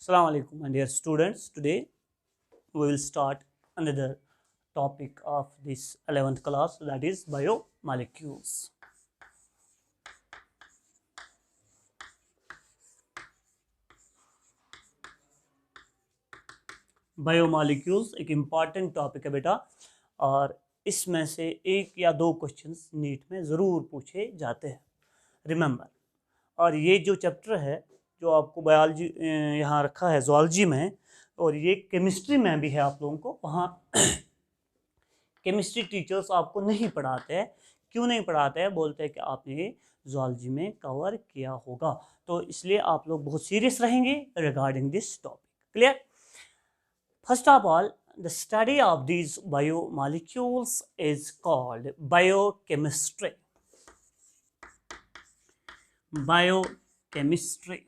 Assalamu alaikum, my dear students. Today we will start another topic of this 11th class, that is biomolecules. Biomolecules एक important topic है बेटा, और इसमें से एक या दो क्वेश्चंस नीट में ज़रूर पूछे जाते हैं, रिमेंबर। और ये जो चैप्टर है जो आपको बायोलॉजी यहाँ रखा है ज़ूलॉजी में, और ये केमिस्ट्री में भी है आप लोगों को, वहाँ केमिस्ट्री टीचर्स आपको नहीं पढ़ाते हैं। क्यों नहीं पढ़ाते हैं? बोलते हैं कि आपने ये ज़ूलॉजी में कवर किया होगा, तो इसलिए आप लोग बहुत सीरियस रहेंगे regarding this topic. Clear? First of all, the study of these biomolecules is called biochemistry. Biochemistry.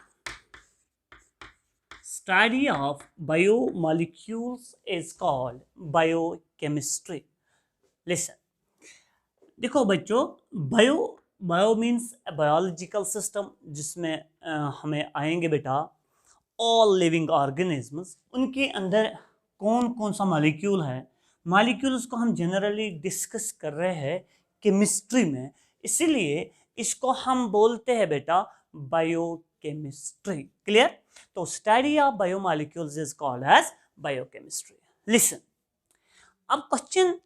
Study of biomolecules is called biochemistry. Listen. देखो बच्चों, बायो मीन्स बायोलॉजिकल सिस्टम, जिसमें हमें आएंगे बेटा ऑल लिविंग ऑर्गेनिजम्स। उनके अंदर कौन कौन सा मॉलिक्यूल है, मॉलिक्यूल्स को हम जनरली डिस्कस कर रहे हैं केमिस्ट्री में, इसीलिए इसको हम बोलते हैं बेटा बायोकेमिस्ट्री। क्लियर? तो study of biomolecules is called as biochemistry. Listen, अब क्वेश्चन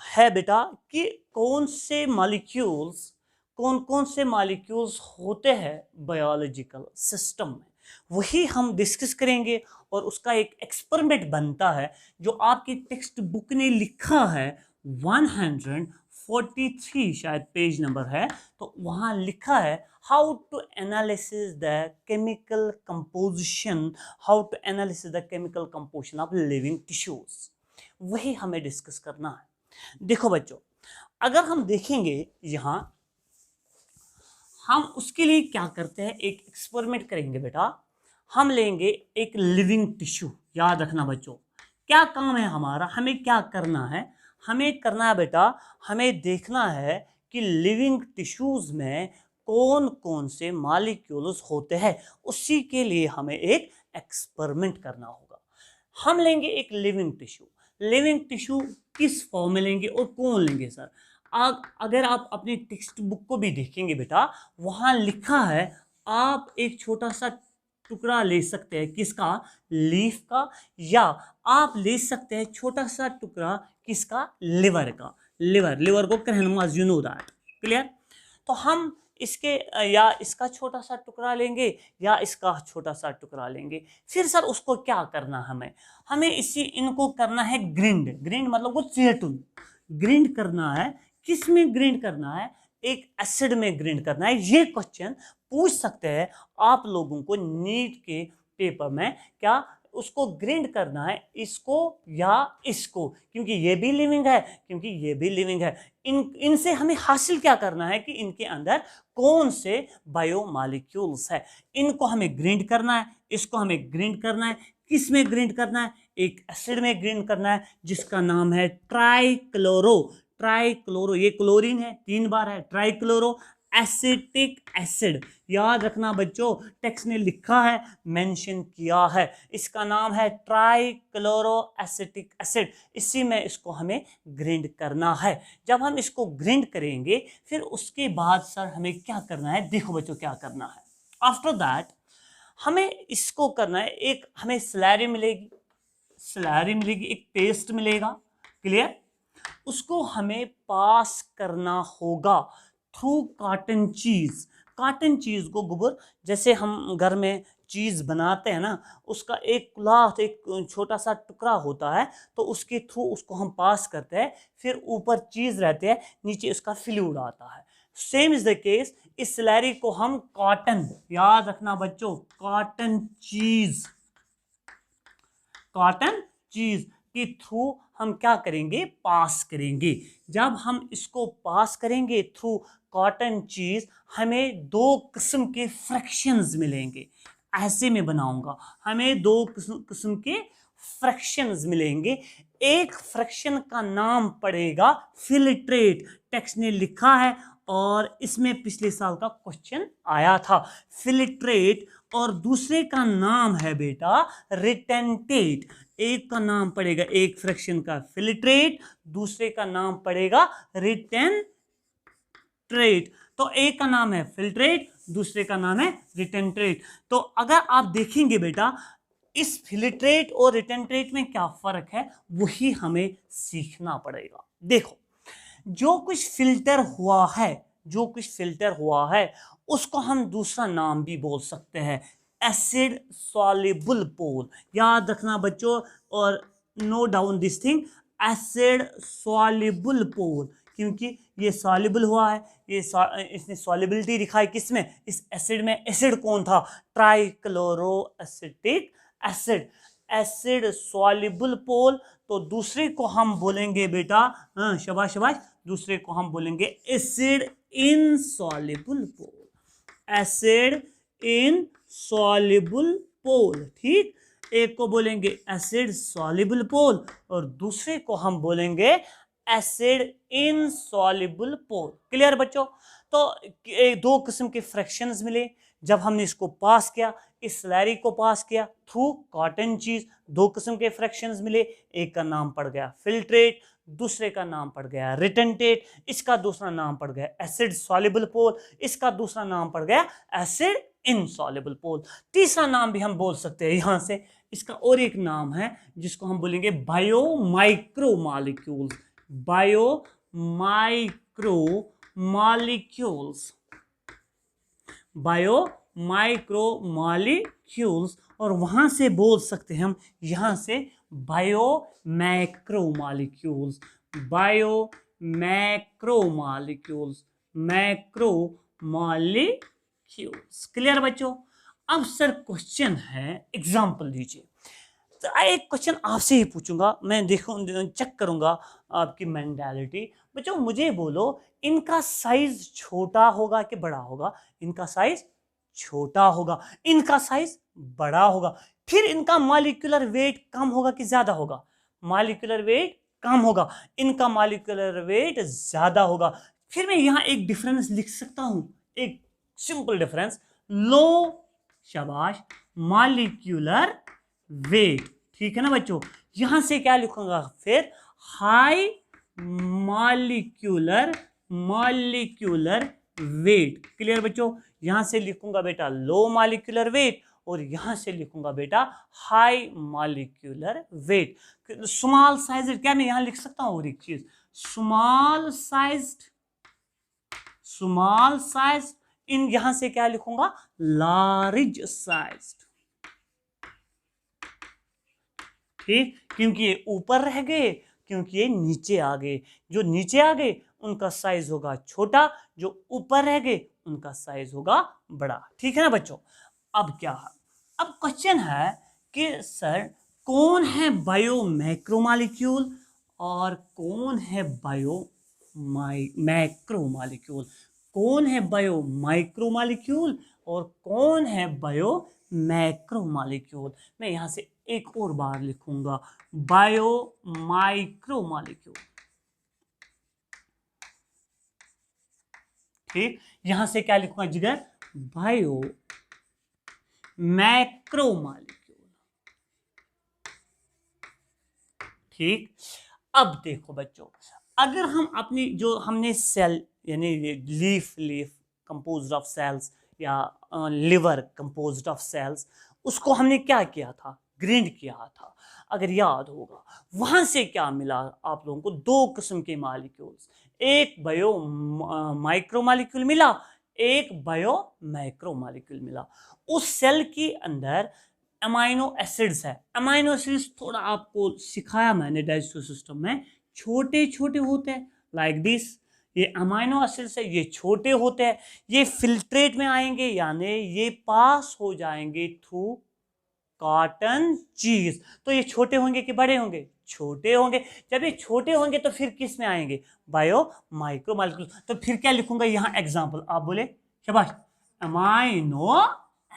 है बेटा कि कौन कौन से मॉलिक्यूल्स होते हैं बायोलॉजिकल सिस्टम में, वही हम डिस्कस करेंगे। और उसका एक एक्सपेरिमेंट बनता है जो आपकी टेक्स्ट बुक ने लिखा है, 143 शायद पेज नंबर है, तो वहाँ लिखा है how to analysis the chemical composition of living tissues. वही हमें डिस्कस करना है। देखो बच्चों, अगर हम देखेंगे यहाँ, हम उसके लिए क्या करते हैं, एक एक्सपेरिमेंट करेंगे बेटा। हम लेंगे एक लिविंग टिश्यू। याद रखना बच्चों, क्या काम है हमारा, हमें क्या करना है, हमें करना है बेटा, हमें देखना है कि लिविंग टिश्यूज में कौन कौन से मॉलिक्यूल्स होते हैं। उसी के लिए हमें एक एक्सपेरिमेंट करना होगा। हम लेंगे एक लिविंग टिश्यू किस फॉर्म में लेंगे और कौन लेंगे सर? अगर आप अपनी टेक्स्ट बुक को भी देखेंगे बेटा, वहाँ लिखा है आप एक छोटा सा टुकड़ा ले सकते हैं, किसका? लीफ का, या आप ले सकते हैं छोटा सा टुकड़ा किसका? लिवर का। लिवर को क्रैनमास, यू नो दैट। क्लियर? तो हम इसके या इसका छोटा सा टुकड़ा लेंगे या इसका छोटा सा टुकड़ा लेंगे। फिर सर उसको क्या करना, हमें इनको करना है ग्रिंड मतलब वो चेटुन ग्रिंड करना है। किस में ग्रिंड करना है? एक एसिड में ग्रिंड करना है। ये क्वेश्चन पूछ सकते हैं आप लोगों को नीट के पेपर में, क्या उसको ग्रिंड करना है, इसको या इसको, क्योंकि ये भी लिविंग है, इनसे हमें हासिल क्या करना है कि इनके अंदर कौन से बायोमॉलिक्यूल्स है। इनको हमें ग्रिंड करना है, इसको हमें ग्रिंड करना है। किस में ग्रिंड करना है? एक एसिड में ग्रिंड करना है जिसका नाम है ट्राइक्लोरो। ये क्लोरीन है, 3 बार है, ट्राइक्लोरो एसिटिक एसिड। याद रखना बच्चों, टेक्स्ट ने लिखा है, मेंशन किया है, इसका नाम है ट्राइक्लोरो एसिटिक एसिड। इसी में इसको हमें ग्रिंड करना है। जब हम इसको ग्रिंड करेंगे, फिर उसके बाद सर हमें क्या करना है? देखो बच्चों क्या करना है। आफ्टर दैट हमें इसको करना है, एक हमें स्लैरी मिलेगी, एक पेस्ट मिलेगा। क्लियर? उसको हमें पास करना होगा थ्रू कॉटन चीज को गोबर, जैसे हम घर में चीज़ बनाते हैं ना, उसका एक क्लॉथ, एक छोटा सा टुकड़ा होता है, तो उसके थ्रू उसको हम पास करते हैं। फिर ऊपर चीज़ रहते हैं, नीचे उसका फ्लूइड आता है। सेम इज द केस, इस स्लैरी को हम कॉटन, याद रखना बच्चों, कॉटन चीज के थ्रू हम क्या करेंगे? पास करेंगे। जब हम इसको पास करेंगे थ्रू कॉटन चीज, हमें 2 किस्म के फ्रैक्शंस मिलेंगे। ऐसे में बनाऊंगा, हमें 2 किस्म के फ्रैक्शंस मिलेंगे। एक फ्रैक्शन का नाम पड़ेगा फिल्ट्रेट, टेक्स्ट ने लिखा है, और इसमें पिछले साल का क्वेश्चन आया था। फिल्ट्रेट और दूसरे का नाम है बेटा रिटेंटेट। एक का नाम पड़ेगा, एक फ्रैक्शन का फिल्ट्रेट, दूसरे का नाम पड़ेगा रिटेंट्रेट। तो एक का नाम है फिल्ट्रेट, दूसरे का नाम है रिटेंट्रेट। तो अगर आप देखेंगे बेटा इस फिल्ट्रेट और रिटेंट्रेट में क्या फर्क है, वही हमें सीखना पड़ेगा। देखो, जो कुछ फिल्टर हुआ है, जो कुछ फिल्टर हुआ है उसको हम दूसरा नाम भी बोल सकते हैं, एसिड सॉल्युबल पोल। याद रखना बच्चों, और note down this thing, acid soluble pool, क्योंकि ये सॉल्युबल हुआ है, ये इसने सॉल्युबिलिटी दिखाई किसमें, इस एसिड में। एसिड कौन था, trichloroacetic acid, acid soluble pool. तो दूसरे को हम बोलेंगे बेटा, हाँ शाबाश शाबाश, दूसरे को हम बोलेंगे एसिड इनसॉल्युबल पोल, एसिड इनसॉल्युबल पोल। ठीक, एक को बोलेंगे एसिड सॉल्युबल पोल और दूसरे को हम बोलेंगे एसिड इनसॉल्युबल पोल। क्लियर बच्चों? तो दो किस्म के फ्रैक्शंस मिले जब हमने इसको पास किया, इस स्लैरी को पास किया थ्रू कॉटन चीज। दो किस्म के फ्रैक्शंस मिले, एक का नाम पड़ गया फिल्ट्रेट, दूसरे का नाम पड़ गया रिटेंटेट, इसका दूसरा नाम पड़ गया एसिड सॉल्युबल पोल, इसका दूसरा नाम पड़ गया एसिड इनसॉल्युबल पोल। तीसरा नाम भी हम बोल सकते हैं यहां से, इसका और एक नाम है जिसको हम बोलेंगे bio micro molecules, bio micro molecules, bio micro molecules. और वहां से बोल सकते हैं हम यहां से bio macro molecules, bio macro molecules, macro molecules. Clear बच्चों? अब सर क्वेश्चन है, एग्जांपल दीजिए। तो एक क्वेश्चन आपसे ही पूछूंगा मैं, देखो चेक करूंगा आपकी मेंटालिटी। बच्चों मुझे बोलो, इनका साइज छोटा होगा कि बड़ा होगा? इनका साइज छोटा होगा, इनका साइज बड़ा होगा। फिर इनका मॉलिक्यूलर वेट कम होगा कि ज्यादा होगा? मॉलिक्यूलर वेट कम होगा, इनका मॉलिक्यूलर वेट ज्यादा होगा। फिर मैं यहां एक डिफरेंस लिख सकता हूं, एक सिंपल डिफरेंस, लो शाबाश मॉलिक्यूलर वेट। ठीक है ना बच्चों? यहां से क्या लिखूंगा फिर, हाई मॉलिक्यूलर वेट। क्लियर बच्चों? यहां से लिखूंगा बेटा लो मॉलिक्यूलर वेट और यहां से लिखूंगा बेटा high molecular weight. Small size, क्या मैं यहां लिख सकता हूं और एक चीज, स्मॉल साइज, इन यहां से क्या लिखूंगा, लार्ज साइज। ठीक, क्योंकि ये ऊपर रह गए, क्योंकि ये नीचे आ गए। जो नीचे आ गए उनका साइज होगा छोटा, जो ऊपर रह गए उनका साइज होगा बड़ा। ठीक है ना बच्चों? अब क्या है, अब क्वेश्चन है कि सर कौन है बायो मैक्रोमॉलिक्यूल और कौन है बायो मैक्रोमॉलिक्यूल, कौन है बायो माइक्रोमॉलिक्यूल और कौन है बायो मैक्रोमॉलिक्यूल। मैं यहां से एक और बार लिखूंगा, बायो माइक्रोमॉलिक्यूल। ठीक, यहां से क्या लिखूंगा जिगर, बायो मैक्रोमॉलिक्यूल। ठीक, अब देखो बच्चों, अगर हम अपनी जो हमने सेल यानी लीफ कंपोज्ड ऑफ सेल्स या लिवर कंपोज्ड ऑफ सेल्स, उसको हमने क्या किया था, ग्राइंड किया था। अगर याद होगा वहां से क्या मिला आप लोगों को, दो किस्म के मॉलिक्यूल्स, एक बायो माइक्रोमॉलिक्यूल मिला, एक बायो मैक्रोमॉलिक्यूल मिला। उस सेल के अंदर अमाइनो एसिड्स है। अमाइनो एसिड्स थोड़ा आपको सिखाया मैंने डाइजेस्टिव सिस्टम में, छोटे छोटे होते हैं लाइक दिस। ये अमाइनो एसिड्स है, ये छोटे होते हैं, ये फिल्ट्रेट में आएंगे यानी ये पास हो जाएंगे थ्रू कॉटन चीज। तो ये छोटे होंगे कि बड़े होंगे? छोटे होंगे। जब ये छोटे होंगे तो फिर किस में आएंगे, बायो माइक्रोमॉलिक्यूल। तो फिर क्या लिखूंगा यहां एग्जांपल, आप बोले शाबाश, अमाइनो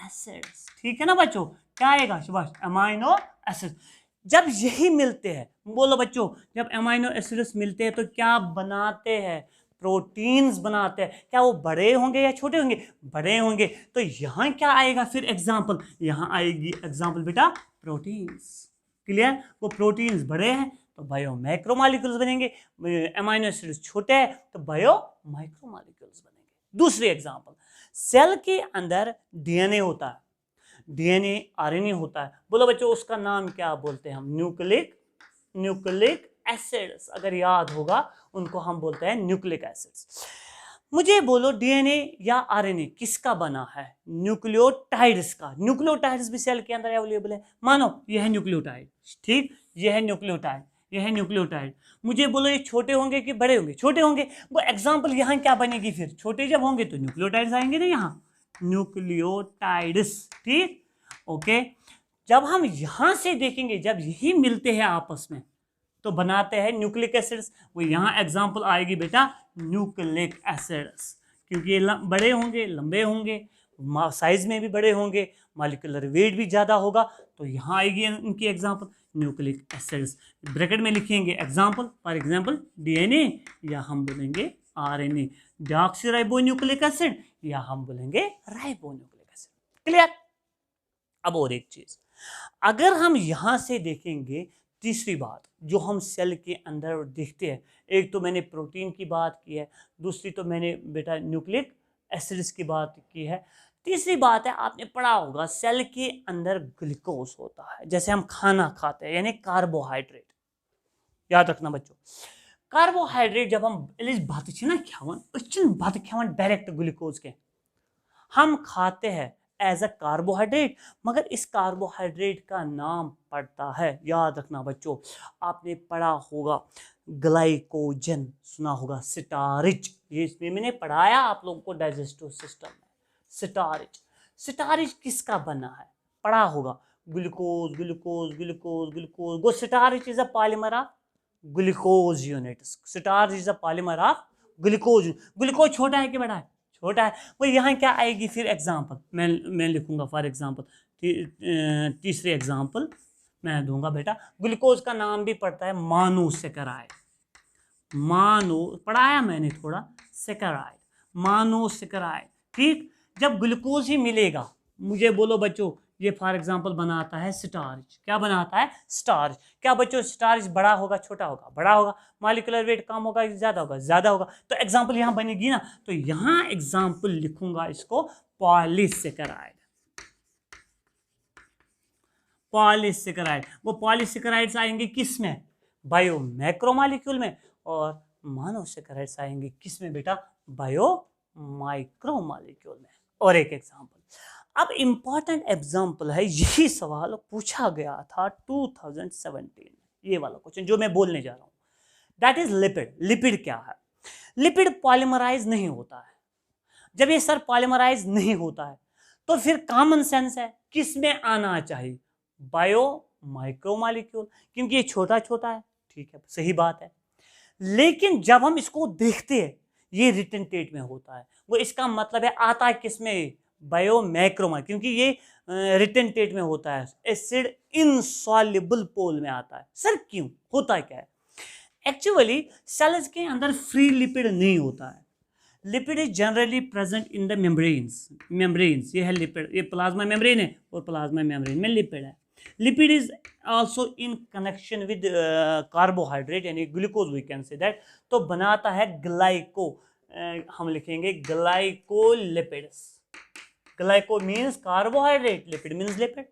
एसिड्स। ठीक है ना बच्चों? क्या आएगा, शाबाश, अमाइनो एसिड। जब यही मिलते हैं, बोलो बच्चों, जब अमाइनो एसिड्स मिलते हैं तो क्या बनाते हैं, प्रोटीन्स बनाते हैं, क्या वो बड़े होंगे या छोटे होंगे? बड़े होंगे। तो यहाँ क्या आएगा फिर एग्जाम्पल? यहाँ आएगी एग्जाम्पल बेटा प्रोटीन्स। क्लियर? वो प्रोटीन्स बड़े हैं तो बायो मैक्रोमॉलिक्यूल्स बनेंगे, अमीनो एसिड्स छोटे हैं तो बायो माइक्रोमॉलिक्यूल्स बनेंगे। दूसरी एग्जाम्पल, सेल के अंदर डीएनए होता है, डीएनए आरएनए होता है। बोलो बच्चों उसका नाम क्या बोलते हैं हम? Nucleic acids. अगर याद होगा उनको हम बोलते हैं न्यूक्लिक एसिड्स। मुझे बोलो डीएनए या आरएनए किसका बना है? न्यूक्लियोटाइड्स का। न्यूक्लियोटाइड्स भी सेल के अंदर अवेलेबल है। मानो यह है न्यूक्लियोटाइड, ठीक, यह है न्यूक्लियोटाइड, यह है न्यूक्लियोटाइड। मुझे बोलो ये छोटे होंगे कि बड़े होंगे? छोटे होंगे। वो एग्जांपल यहाँ क्या बनेगी फिर? छोटे जब होंगे तो न्यूक्लियोटाइड्स आएंगे ना, यहाँ न्यूक्लियोटाइड्स, ठीक, ओके। जब हम यहाँ से देखेंगे, जब यही मिलते हैं आपस में तो बनाते हैं न्यूक्लिक एसिड्स। वो यहाँ एग्जांपल आएगी बेटा न्यूक्लिक एसिड्स, क्योंकि ये बड़े होंगे, लंबे होंगे, साइज में भी बड़े होंगे, मॉलिक्यूलर वेट भी ज़्यादा होगा, तो यहाँ आएगी इनकी एग्जांपल न्यूक्लिक एसिड्स। ब्रैकेट में लिखेंगे एग्जांपल, फॉर एग्जांपल डीएनए या हम बोलेंगे आरएनए, डीऑक्सीराइबोन्यूक्लिक एसिड या हम बोलेंगे राइबोन्यूक्लिक एसिड। क्लियर? अब और एक चीज, अगर हम यहां से देखेंगे, तीसरी बात जो हम सेल के अंदर देखते हैं, एक तो मैंने प्रोटीन की बात की है, दूसरी तो मैंने बेटा न्यूक्लिक एसिड्स की बात की है, तीसरी बात है आपने पढ़ा होगा सेल के अंदर ग्लूकोज होता है। जैसे हम खाना खाते हैं यानी कार्बोहाइड्रेट, याद रखना बच्चों, कार्बोहाइड्रेट जब हम भात ना खावन भात खावन डायरेक्ट ग्लूकोज के हम खाते हैं एज अ कार्बोहाइड्रेट, मगर इस कार्बोहाइड्रेट का नाम पड़ता है, याद रखना बच्चों, आपने पढ़ा होगा ग्लाइकोजन, सुना होगा स्टार्च, ये इसमें मैंने पढ़ाया आप लोगों को डाइजेस्टिव सिस्टम में। स्टार्च, स्टार्च किसका बना है? पढ़ा होगा, ग्लूकोज ग्लूकोज ग्लूकोज ग्लूकोज। वो starch is a polymer of glucose units. Starch is a polymer of glucose. Glucose छोटा है कि बड़ा है? छोटा है। वो यहाँ क्या आएगी फिर एग्जांपल? मैं लिखूंगा फॉर एग्जांपल, तीसरी एग्जांपल मैं दूंगा बेटा, ग्लूकोज का नाम भी पड़ता है मोनोसेकेराइड। पढ़ाया मैंने थोड़ा, सेकेराइड, मोनोसेकेराइड, ठीक। जब ग्लूकोज ही मिलेगा, मुझे बोलो बच्चों, ये फॉर एग्जांपल बनाता है स्टार्च। क्या बनाता है? स्टार्च। क्या बच्चों स्टार्च बड़ा होगा छोटा होगा? बड़ा होगा। मॉलिक्यूलर वेट कम होगा ज्यादा होगा? ज्यादा होगा। तो एग्जांपल यहाँ बनेगी ना, तो यहाँ एग्जांपल लिखूंगा इसको पॉलीसेकेराइड। पॉलीसेकेराइड, वो पॉलीसेकेराइड्स आएंगे किस में? बायो मैक्रोमॉलिक्यूल में। और मोनोसेकेराइड्स आएंगे किस में बेटा? बायो माइक्रोमॉलिक्यूल में। और एक एग्जांपल, अब इंपॉर्टेंट एग्जांपल है, यही सवाल पूछा गया था 2017 में, ये वाला क्वेश्चन जो मैं बोलने जा रहा हूं, दैट इज लिपिड। लिपिड क्या है? लिपिड पॉलीमराइज नहीं होता है। जब ये सर पॉलीमराइज नहीं होता है तो फिर कॉमन सेंस है किस में आना चाहिए? बायो माइक्रोमॉलिक्यूल, क्योंकि ये छोटा छोटा है, ठीक है, सही बात है। लेकिन जब हम इसको देखते हैं ये रिटन टेट में होता है, वो इसका मतलब है आता है किसमें? बायो मैक्रोमा, क्योंकि ये रिटन टेट में होता है, एसिड इनसॉल्युबल पोल में आता है। सर क्यों होता है? क्या है एक्चुअली? सेल्स के अंदर फ्री लिपिड नहीं होता है। Lipid is generally present in the membranes. ये है लिपिड, ये प्लाज्मा मेम्ब्रेन है और प्लाज्मा मेम्ब्रेन में लिपिड है। Lipid is also in connection with carbohydrate यानी glucose, we can say that. तो बनाता है ग्लाइको, हम लिखेंगे glycolipids. Glyco means carbohydrate, lipid means lipid.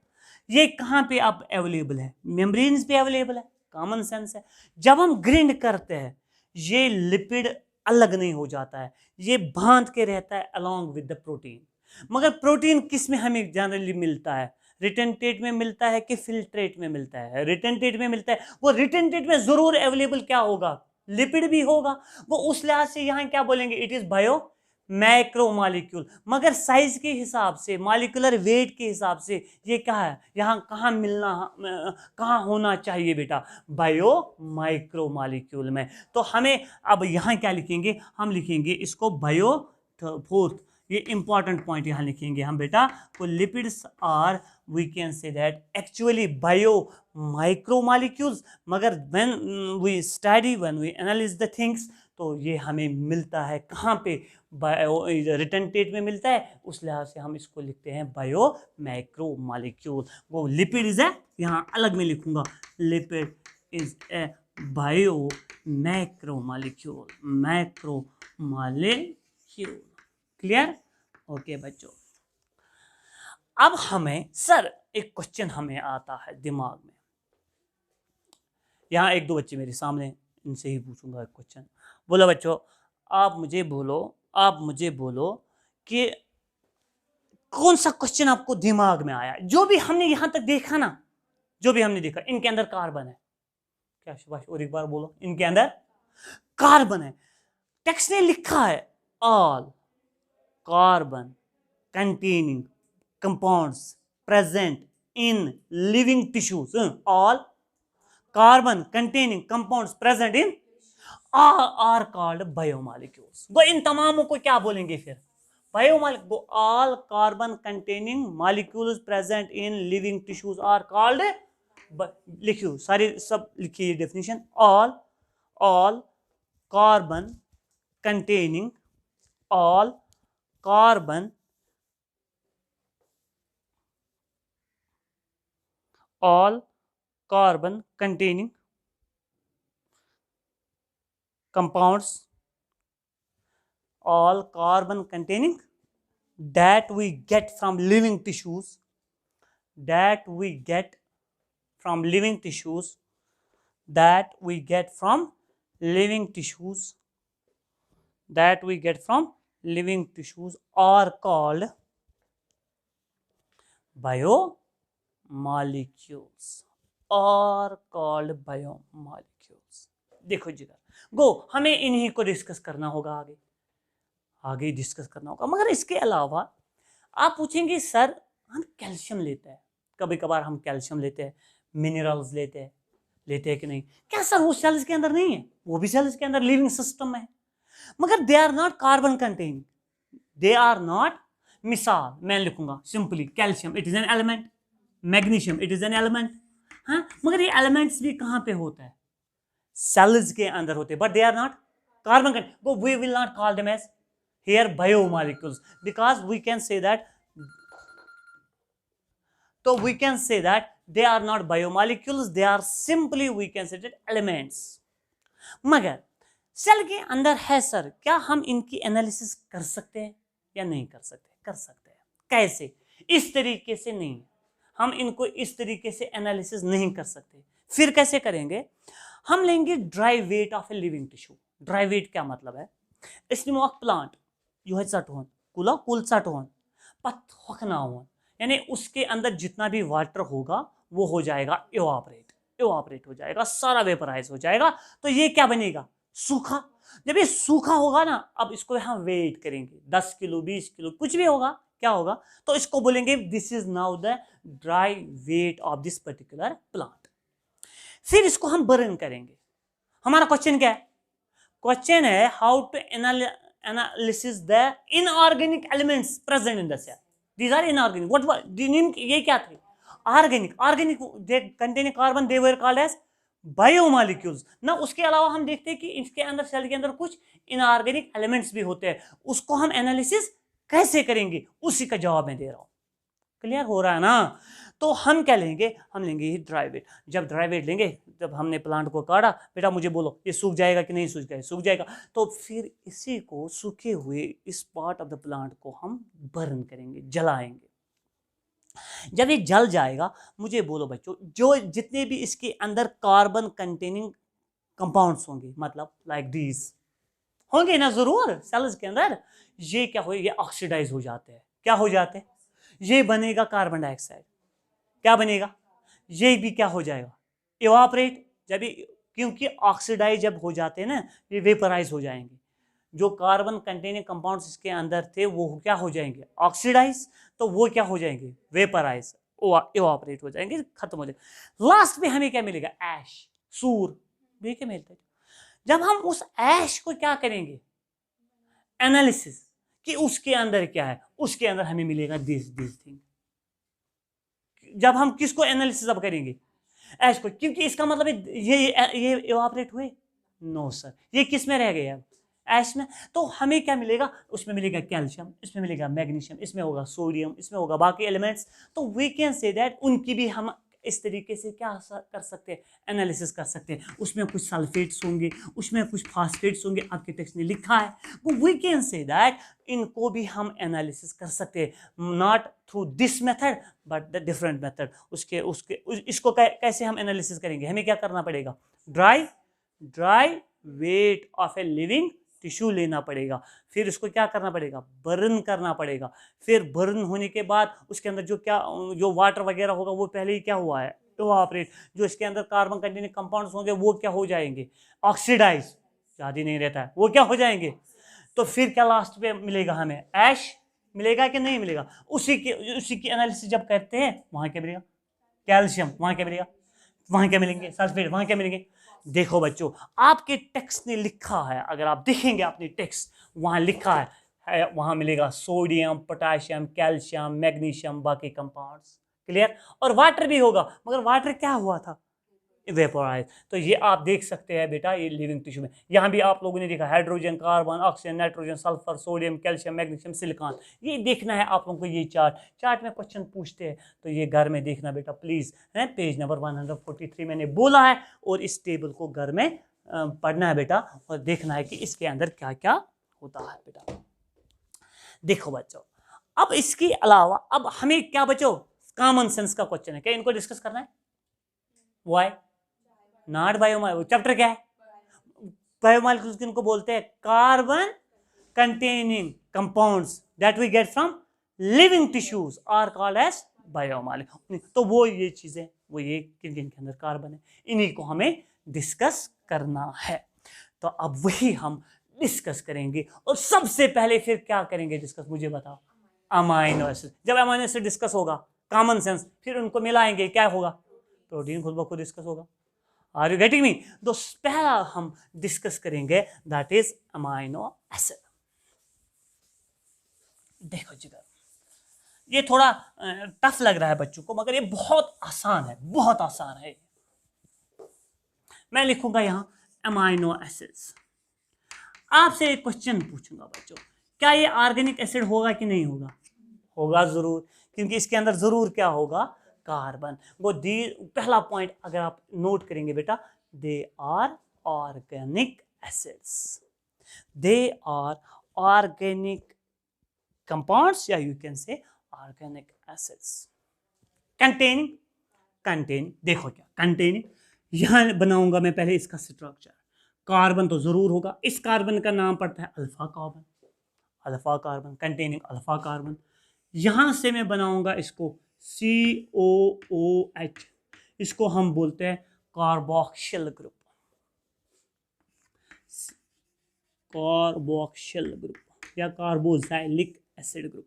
ये कहाँ पे अब अवेलेबल है? मेम्ब्रेन्स पे अवेलेबल है, कॉमन सेंस है। जब हम ग्राइंड करते हैं ये लिपिड अलग नहीं हो जाता है, ये बांध के रहता है अलॉन्ग विद द प्रोटीन। मगर प्रोटीन किस में हमें जनरली मिलता है? रिटन टेट में मिलता है कि फिल्ट्रेट में मिलता है? रिटन टेट में मिलता है। वो रिटन टेट में जरूर अवेलेबल क्या होगा? लिपिड भी होगा। वो उस लिहाज से यहाँ क्या बोलेंगे? It is bio macromolecule. मगर साइज के हिसाब से, मॉलिक्यूलर वेट के हिसाब से ये क्या है? यहाँ कहाँ मिलना, कहाँ होना चाहिए बेटा? बायो माइक्रोमॉलिक्यूल में। तो हमें अब यहाँ क्या लिखेंगे? हम लिखेंगे इसको बायो, फोर्थ, ये इंपॉर्टेंट पॉइंट यहाँ लिखेंगे हम बेटा, तो lipids are, we can say that actually bio micromolecules. मगर when we study, when we analyse the things, तो ये हमें मिलता है कहाँ पे, बायो रिटर्न टेट में मिलता है, उस लिहाज से हम इसको लिखते हैं बायो मैक्रो मॉलिक्यूल। वो लिपिड इज है, यहाँ अलग में लिखूंगा, lipid is a bio macro molecule, macro molecule. Clear? Okay बच्चों, अब हमें सर एक क्वेश्चन हमें आता है दिमाग में, यहाँ एक दो बच्चे मेरे सामने, इनसे ही पूछूंगा एक क्वेश्चन। बोला बच्चों, आप मुझे बोलो कि कौन सा क्वेश्चन आपको दिमाग में आया, जो भी हमने यहां तक देखा ना, जो भी हमने देखा, इनके अंदर कार्बन है क्या सुभाष? और एक बार बोलो, इनके अंदर कार्बन है। टेक्स्ट ने लिखा है all carbon containing compounds present in living tissues, all carbon containing compounds present in are called biomolecules। वो इन तमामों को क्या बोलेंगे फिर? Biomolecule. all carbon containing molecules present in living tissues are called, लिखियो सारी सब लिखिए definition, all carbon containing all carbon containing compounds, all carbon containing that we get from living tissues, that we get from living tissues, that we get from living tissues, that we get from living tissues are called biomolecules, are called biomolecules। देखो जी गो, हमें इन्हीं को discuss करना होगा, आगे discuss करना होगा। मगर इसके अलावा आप पूछेंगे सर हम कैल्शियम लेते हैं, कभी कभार हम कैल्शियम लेते हैं, मिनरल्स लेते हैं कि नहीं? क्या सर वो सेल्स के अंदर नहीं है? वो भी सेल्स के अंदर लिविंग सिस्टम में है, मगर they are not carbon containing, they are not. मिसाल मैं लिखूंगा simply, calcium it is an element, magnesium it is an element, हाँ, मगर ये एलिमेंट्स भी कहां पे होता है? सेल्स के अंदर होते हैं, but they are not carbon containing. We will not call them as here biomolecules, because we can say that, so we can say that they are not biomolecules, they are simply we can say that elements। मगर cell के अंदर है sir, क्या हम इनकी analysis कर सकते हैं या नहीं कर सकते? कर सकते हैं। कैसे? इस तरीके से नहीं, हम इनको इस तरीके से एनालिसिस नहीं कर सकते। फिर कैसे करेंगे? हम लेंगे dry weight of a living tissue. Dry weight क्या मतलब है? स्टेम ऑफ प्लांट यानी उसके अंदर जितना भी वाटर होगा वो हो जाएगा इवापोरेट हो जाएगा, सारा वेपराइज हो जाएगा। तो ये क्या बनेगा? सूखा। जब ये सूखा होगा ना, अब इसको हम वेट करेंगे, 10 किलो 20 किलो कुछ भी होगा, क्या होगा? तो इसको बोलेंगे this is now the dry weight of this particular plant. फिर इसको हम बर्न करेंगे। हमारा क्वेश्चन क्या है? क्वेश्चन है how to analysis the inorganic elements present in the cell। These are inorganic। What ये क्या थे? Organic they containing carbon, they were called as biomolecules ना। उसके अलावा हम देखते हैं कि इसके अंदर, सेल के अंदर कुछ इनऑर्गेनिक एलिमेंट्स भी होते हैं, उसको हम एनालिसिस कैसे करेंगे? उसी का जवाब मैं दे रहा हूं। क्लियर हो रहा है ना? तो हम क्या लेंगे? हम लेंगे ही ड्राई वेट। जब ड्राई वेट लेंगे, जब हमने प्लांट को काटा, बेटा मुझे बोलो ये सूख जाएगा कि नहीं सूख जाएगा? सूख जाएगा। तो फिर इसी को, सूखे हुए इस पार्ट ऑफ द प्लांट को हम बर्न करेंगे, जलाएंगे। जब ये जल जाएगा, मुझे बोलो बच्चों, जो जितने भी इसके अंदर कार्बन कंटेनिंग कंपाउंड्स होंगे, मतलब लाइक दीज होंगे ना जरूर सेल्स के अंदर, ये क्या हो? ये ऑक्सीडाइज हो जाते हैं। क्या हो जाते हैं? ये बनेगा कार्बन डाइऑक्साइड। क्या बनेगा? ये भी क्या हो जाएगा? इवापोरेट। जब क्योंकि ऑक्सीडाइज जब हो जाते हैं ना, ये वेपराइज हो जाएंगे। जो कार्बन कंटेनिंग कंपाउंड्स इसके अंदर थे वो क्या हो जाएंगे? ऑक्सीडाइज। तो वो क्या हो जाएंगे? वेपराइज, इवापोरेट हो जाएंगे, खत्म हो जाएंगे। लास्ट में हमें क्या मिलेगा? ऐश, सूर। ये क्या मिलता है? जब हम उस ऐश को क्या करेंगे? एनालिसिस, कि उसके अंदर क्या है, उसके अंदर हमें मिलेगा दिस थिंग। जब हम किसको एनालिसिस अब करेंगे? ऐश को। क्योंकि इसका मतलब ये इवापोरेट हुए? नो सर, ये किस में रह गए? अब ऐश में, तो हमें क्या मिलेगा, उसमें मिलेगा कैल्शियम, इसमें मिलेगा मैग्नीशियम, इसमें होगा सोडियम, इसमें होगा बाकी एलिमेंट्स। तो वी कैन से दैट उनकी भी हम इस तरीके से क्या कर सकते हैं, एनालिसिस कर सकते हैं। उसमें कुछ सल्फेट्स होंगे, उसमें कुछ फास्फेट्स होंगे, आपके टेक्स्ट में लिखा है, वो वी कैन से दैट इनको भी हम एनालिसिस कर सकते हैं, not through this method but the different method. इसको कैसे हम एनालिसिस करेंगे, हमें क्या करना पड़ेगा, dry weight of a living tissue लेना पड़ेगा, फिर उसको क्या करना पड़ेगा, बर्न करना पड़ेगा। फिर बर्न होने के बाद उसके अंदर जो वाटर वगैरह होगा वो पहले ही क्या हुआ है, इवापोरेट। जो इसके अंदर कार्बन कंटेनिंग कंपाउंड्स होंगे वो क्या हो जाएंगे, ऑक्सीडाइज, याद ही नहीं रहता है, वो क्या हो जाएंगे। तो फिर क्या लास्ट पे मिलेगा, हमें ऐश मिलेगा कि नहीं मिलेगा। उसी की एनालिसिस जब करते हैं, वहां क्या मिलेगा, कैल्शियम, वहां क्या मिलेगा, वहां क्या मिलेंगे, सल्फेट, वहां क्या मिलेंगे। देखो बच्चों, आपके टेक्स्ट ने लिखा है, अगर आप देखेंगे अपने टेक्स्ट, वहां लिखा है वहां मिलेगा सोडियम, पोटेशियम, कैल्शियम, मैग्नीशियम, बाकी कंपाउंड्स, क्लियर। और वाटर भी होगा, मगर वाटर क्या हुआ था, इवेपोराइज। तो ये आप देख सकते हैं बेटा, ये लिविंग टिश्यू में, यहाँ भी आप लोगों ने देखा hydrogen, carbon, oxygen, nitrogen, sulphur, sodium, calcium, magnesium, silicon. ये देखना है आप लोगों को, ये चार्ट में क्वेश्चन पूछते हैं, तो ये घर में देखना बेटा प्लीज है। पेज नंबर 143 मैंने बोला है, और इस टेबल को घर में पढ़ना है बेटा, और देखना है कि इसके अंदर क्या क्या होता है बेटा। देखो बच्चों, अब इसके अलावा अब हमें क्या बच्चों, कॉमन सेंस का क्वेश्चन है, क्या इनको डिस्कस करना है, वाई नॉट बायोमॉलिक्यूल, चैप्टर क्या है, बायोमॉलिक्यूल्स किनको बोलते हैं, carbon containing compounds that we get from living tissues are called as biomolecule. तो वो ये चीजें, वो ये किन किन के अंदर कार्बन है, इन्हीं को हमें डिस्कस करना है। तो अब वही हम डिस्कस करेंगे, और सबसे पहले फिर क्या करेंगे डिस्कस, मुझे बताओ, अमाइनो एसिड। जब अमाइनो एसिड डिस्कस होगा, कॉमन सेंस, फिर उनको मिलाएंगे, क्या होगा, प्रोटीन खुद ब खुद डिस्कस होगा। Are you getting me. तो पहला हम डिस्कस करेंगे दैट इज अमाइनो एसिड। देखो जी, ये थोड़ा टफ लग रहा है बच्चों को, मगर ये बहुत आसान है, बहुत आसान है। मैं लिखूंगा यहां अमाइनो एसिड्स। आपसे एक क्वेश्चन पूछूंगा बच्चों, क्या ये ऑर्गेनिक एसिड होगा कि नहीं होगा, होगा जरूर, क्योंकि इसके अंदर जरूर क्या होगा, कार्बन। वो पहला पॉइंट अगर आप नोट करेंगे बेटा, they are organic acids, they are organic compounds, या you can say organic acids containing. देखो क्या कंटेनिंग, यहां बनाऊंगा मैं पहले इसका स्ट्रक्चर। कार्बन तो जरूर होगा, इस कार्बन का नाम पड़ता है alpha carbon, containing alpha carbon. यहां से मैं बनाऊंगा इसको COOH, इसको हम बोलते हैं कार्बोक्सिल ग्रुप, या कार्बोक्सिलिक एसिड ग्रुप,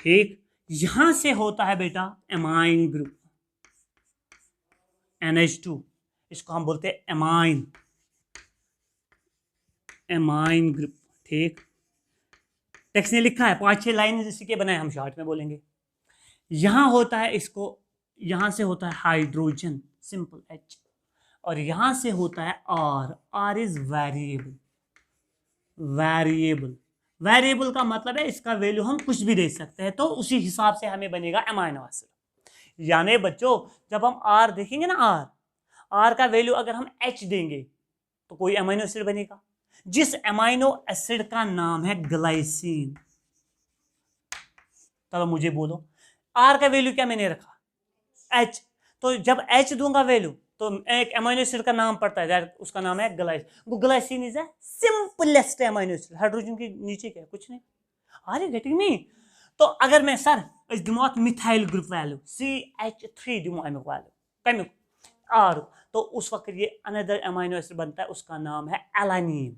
ठीक। यहां से होता है बेटा एमाइन ग्रुप, NH2, इसको हम बोलते हैं एमाइन ग्रुप, ठीक। टेक्स्ट ने लिखा है, 5-6 लाइन इसी के बनाए, हम शॉर्ट में बोलेंगे। यहां होता है इसको, यहां से होता है हाइड्रोजन, सिंपल H, और यहां से होता है R इज वेरिएबल का मतलब है इसका वैल्यू हम कुछ भी दे सकते हैं, तो उसी हिसाब से हमें बनेगा अमाइनो एसिड। यानी बच्चों, जब हम R देखेंगे ना, R का वैल्यू अगर हम H देंगे तो कोई अमाइनो एसिड बनेगा, जिस अमाइनो एसिड का नाम है ग्लाइसिन। चलो मुझे बोलो, R का वैल्यू क्या मैंने रखा, H, तो जब H दूंगा वैल्यू तो एक अमाइनो एसिड का नाम पड़ता है, उसका नाम है glycine. Glycine is a simplest amino acid, hydrogen के नीचे क्या, कुछ नहीं। Are you getting me. तो अगर मैं सर इस दिमाग मिथाइल ग्रुप वैल्यू CH3 दिमाग वैल्यू R, तो उस वक्त ये अनदर अमाइनो एसिड बनता है, उसका नाम है एलानिन,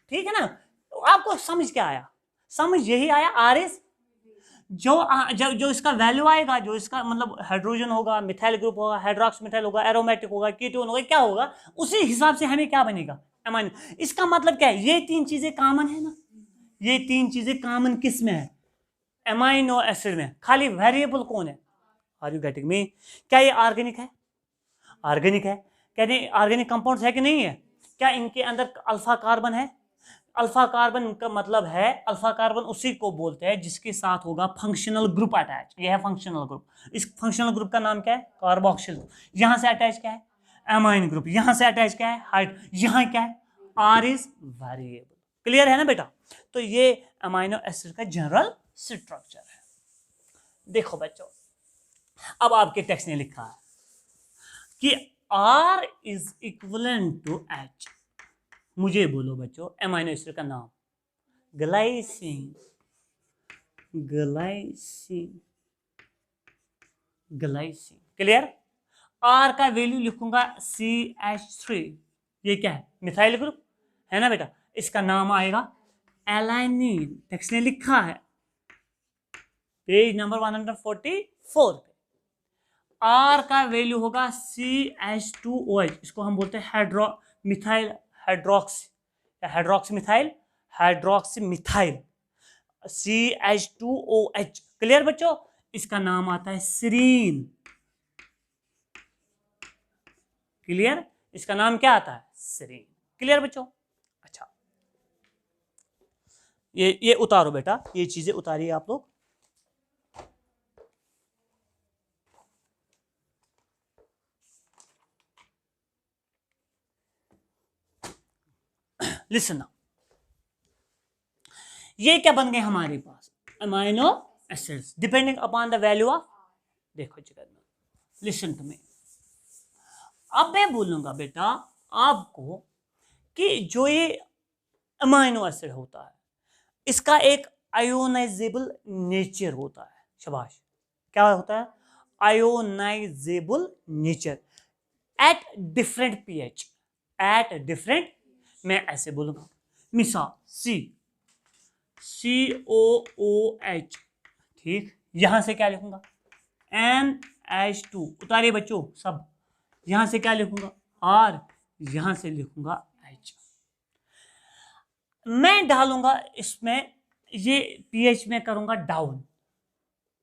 ठीक है ना। तो आपको समझ क्या आया, समझ यही आया, R इज जो इसका वैल्यू आएगा, जो इसका मतलब हाइड्रोजन होगा, मिथाइल ग्रुप होगा, हाइड्रोक्स मिथाइल होगा, एरोमेटिक होगा, कीटोन होगा, क्या होगा, उसी हिसाब से हमें क्या बनेगा, अमाइनो। इसका मतलब क्या है, ये 3 चीजें कॉमन है ना, ये 3 चीजें कॉमन किस में है, अमाइनो एसिड में, खाली वेरिएबल कौन है। Are you getting me. क्या ये ऑर्गेनिक है, ऑर्गेनिक है। कहते हैं ऑर्गेनिक कंपाउंड्स है कि नहीं है? क्या इनके अंदर अल्फा कार्बन है? अल्फा कार्बन का मतलब है, अल्फा कार्बन उसी को बोलते हैं जिसके साथ होगा फंक्शनल ग्रुप अटैच। ये है फंक्शनल ग्रुप। इस फंक्शनल ग्रुप का नाम क्या है? Carboxyl group. यहां से अटैच क्या है? Amine group. यहां से अटैच क्या है? हाइड। यहां क्या है? Are is variable. क्लियर है ना बेटा? तो ये अमाइनो एसिड का जनरल स्ट्रक्चर है। देखो बच्चों, अब आपके टेक्स्ट ने लिखा है कि R is equivalent to H। मुझे बोलो बच्चों एमाइनो एसिड का नाम। Glycine, glycine, glycine. Clear? R का वैल्यू लिखूंगा CH3। ये क्या है? मिथाइल ग्रुप है ना बेटा? इसका नाम आएगा एलानिन। टेक्स्ट ने लिखा है पेज नंबर 144 पे। R का वैल्यू होगा CH2OH। इसको हम बोलते हैं methyl hydroxy, hydroxy methyl, hydroxy methyl, CH2OH। Clear बच्चों? इसका नाम आता है सीरीन। क्लियर? इसका नाम क्या आता है? सीरीन। क्लियर बच्चों? अच्छा, ये उतारो बेटा, ये चीजें उतारिए आप लोग। लिसन नाउ, ये क्या बन गए हमारे पास? Amino acids depending upon the value of. देखो जगत में, लिसन टू मी। अब मैं बोलूंगा बेटा आपको कि जो ये अमाइनो एसिड होता है इसका एक आयोनाइजेबल नेचर होता है। शाबाश। क्या होता है? Ionisable nature at different pH. At different, मैं ऐसे बोलूंगा मिसाल COOH। ठीक, यहां से क्या लिखूंगा? NH2। उतारिए बच्चों सब। यहां से क्या लिखूंगा? R। यहां से लिखूंगा H। मैं डालूंगा इसमें, ये पीएच में करूंगा डाउन।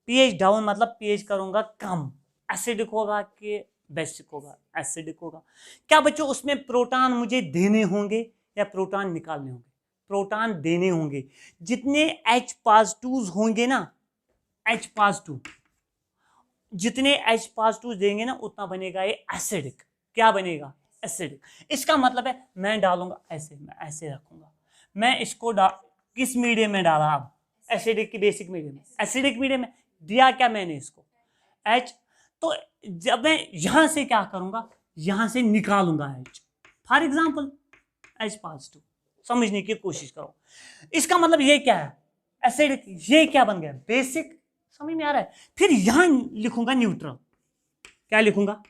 पीएच डाउन मतलब पीएच करूंगा कम। एसिडिक होगा कि बेसिक होगा? एसिडिक होगा। क्या बच्चों उसमें प्रोटॉन मुझे देने होंगे या प्रोटॉन निकालने होंगे? प्रोटॉन देने होंगे। जितने H पॉजिटिव होंगे ना, H पॉजिटिव, जितने H पॉजिटिव देंगे ना उतना बनेगा ये एसिडिक। क्या बनेगा? एसिडिक। इसका मतलब है मैं डालूंगा ऐसे, मैं ऐसे रखूंगा। मैं इसको किस मीडियम में डाला? अब एसिडिक की बेसिक मीडियम में। एसिडिक मीडियम में दिया क्या मैंने इसको? H। तो जब मैं यहां से क्या करूंगा? यहां से निकालूंगा H। For example H positive. समझने की कोशिश करो। इसका मतलब ये क्या है? एसिडिक। ये क्या बन गया? बेसिक। समझ में आ रहा है? फिर यहां लिखूंगा न्यूट्रल। क्या लिखूंगा?